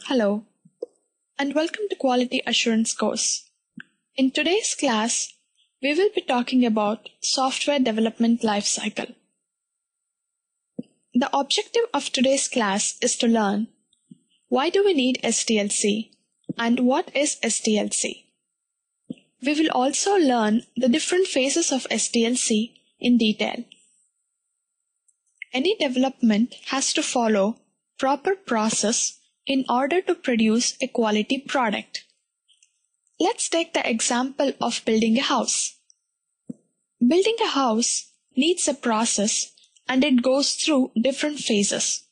Hello, and welcome to Quality Assurance course. In today's class, we will be talking about software development lifecycle. The objective of today's class is to learn why do we need Sdlc and what is Sdlc. We will also learn the different phases of Sdlc in detail. Any development has to follow proper process in order to produce a quality product. Let's take the example of building a house. Building a house needs a process and it goes through different phases.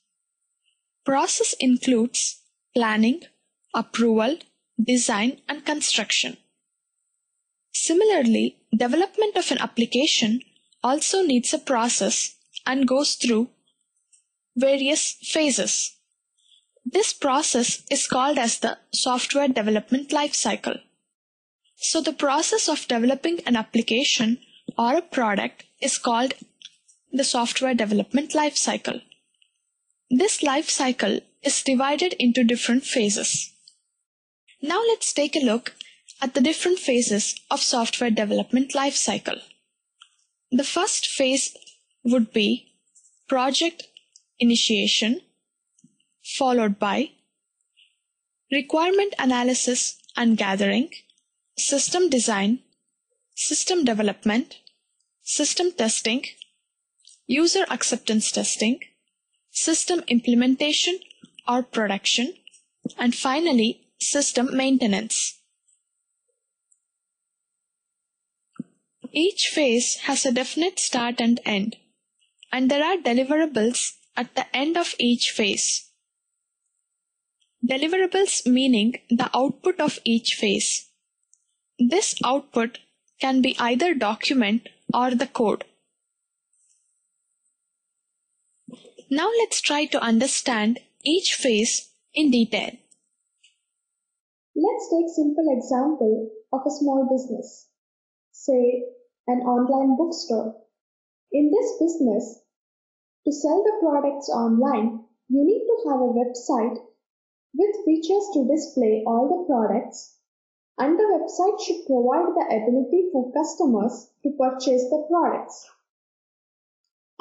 Process includes planning, approval, design, and construction. Similarly, development of an application also needs a process and goes through various phases. This process is called as the software development lifecycle. So the process of developing an application or a product is called the software development lifecycle. This lifecycle is divided into different phases. Now let's take a look at the different phases of software development lifecycle. The first phase would be project initiation, followed by requirement analysis and gathering, system design, system development, system testing, user acceptance testing, system implementation or production, and finally, system maintenance. Each phase has a definite start and end, and there are deliverables at the end of each phase. Deliverables meaning the output of each phase. This output can be either document or the code. Now let's try to understand each phase in detail. Let's take a simple example of a small business, say an online bookstore. In this business, to sell the products online, you need to have a website with features to display all the products, and the website should provide the ability for customers to purchase the products.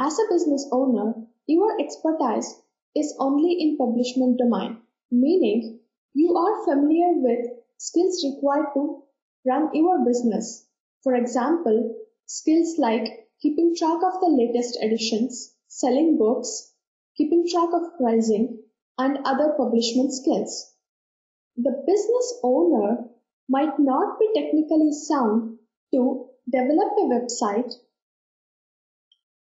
As a business owner, your expertise is only in publishment domain, meaning you are familiar with skills required to run your business. For example, skills like keeping track of the latest editions, selling books, keeping track of pricing, and other publishment skills. The business owner might not be technically sound to develop a website.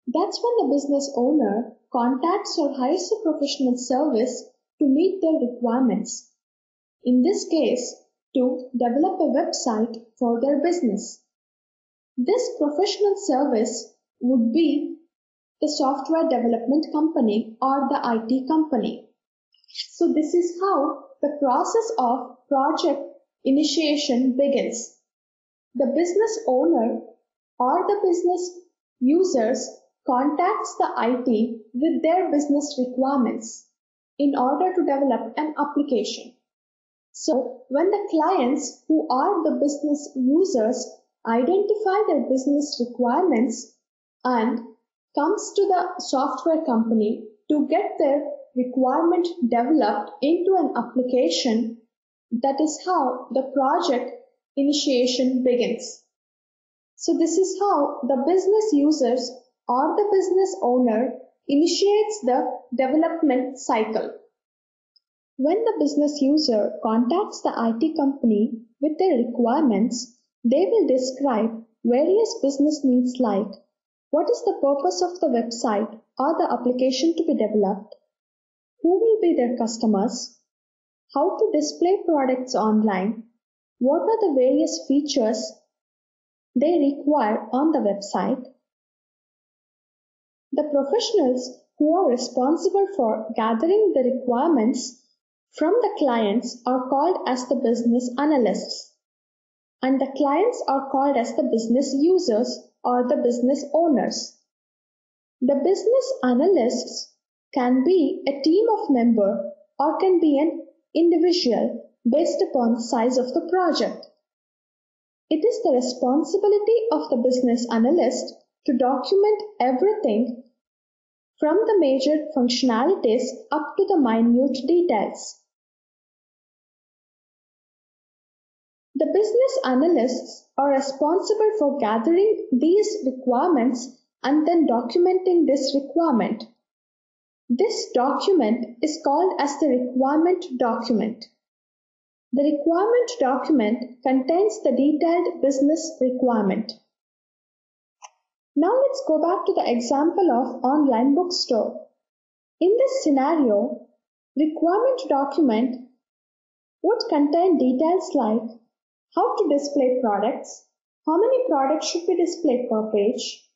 That's when the business owner contacts or hires a professional service to meet their requirements. In this case, to develop a website for their business. This professional service would be the software development company or the IT company. So this is how the process of project initiation begins. The business owner or the business users contacts the IT with their business requirements in order to develop an application. So when the clients who are the business users identify their business requirements and comes to the software company to get their requirement developed into an application, that is how the project initiation begins. So this is how the business users or the business owner initiates the development cycle. When the business user contacts the IT company with their requirements, they will describe various business needs like what is the purpose of the website or the application to be developed, who will be their customers, how to display products online, what are the various features they require on the website. The professionals who are responsible for gathering the requirements from the clients are called as the business analysts, and the clients are called as the business users or the business owners. The business analysts can be a team of members or can be an individual based upon the size of the project. It is the responsibility of the business analyst to document everything from the major functionalities up to the minute details. The business analysts are responsible for gathering these requirements and then documenting this requirement. This document is called as the requirement document. The requirement document contains the detailed business requirement. Now let's go back to the example of online bookstore. In this scenario, requirement document would contain details like how to display products, how many products should be displayed per page,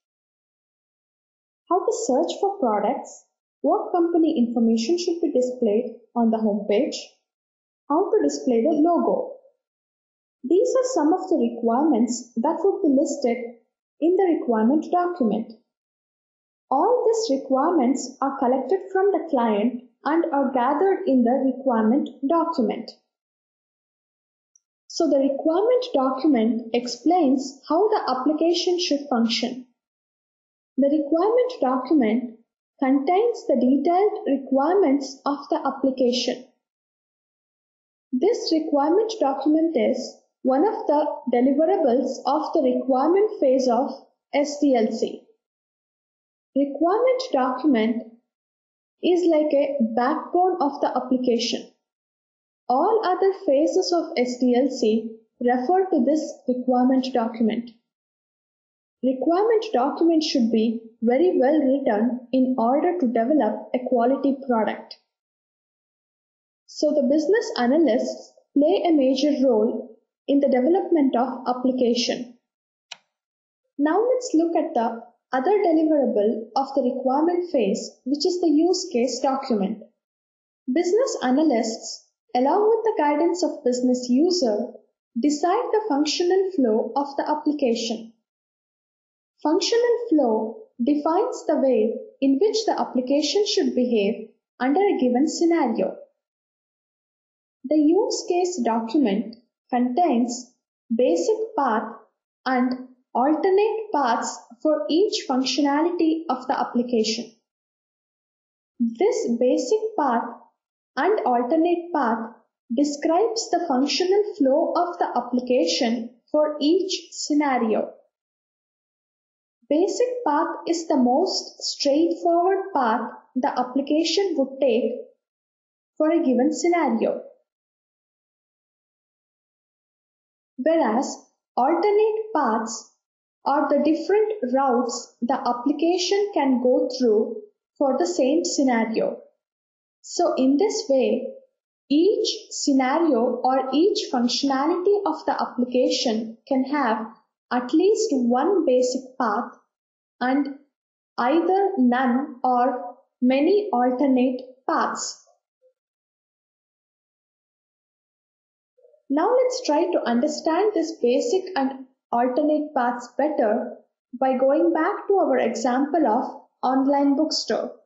how to search for products, what company information should be displayed on the home page, how to display the logo. These are some of the requirements that would be listed in the requirement document. All these requirements are collected from the client and are gathered in the requirement document. So the requirement document explains how the application should function. The requirement document contains the detailed requirements of the application. This requirement document is one of the deliverables of the requirement phase of Sdlc. Requirement document is like a backbone of the application. All other phases of Sdlc refer to this requirement document. Requirement document should be very well written in order to develop a quality product. So the business analysts play a major role in the development of application. Now let's look at the other deliverable of the requirement phase, which is the use case document. Business analysts, along with the guidance of business user, decide the functional flow of the application. Functional flow defines the way in which the application should behave under a given scenario. The use case document contains basic path and alternate paths for each functionality of the application. This basic path and alternate path describes the functional flow of the application for each scenario. Basic path is the most straightforward path the application would take for a given scenario, whereas alternate paths are the different routes the application can go through for the same scenario. So in this way, each scenario or each functionality of the application can have at least one basic path and either none or many alternate paths. Now let's try to understand this basic and alternate paths better by going back to our example of online bookstore.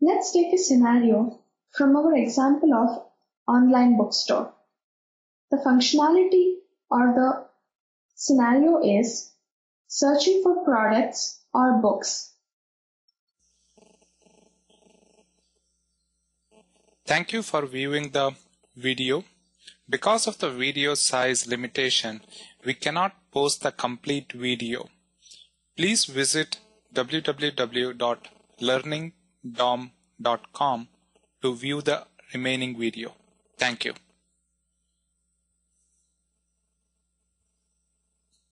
Let's take a scenario from our example of online bookstore. The functionality or the scenario is searching for products or books. Thank you for viewing the video. Because of the video size limitation, we cannot post the complete video. Please visit www.learningdom.com to view the remaining video. Thank you.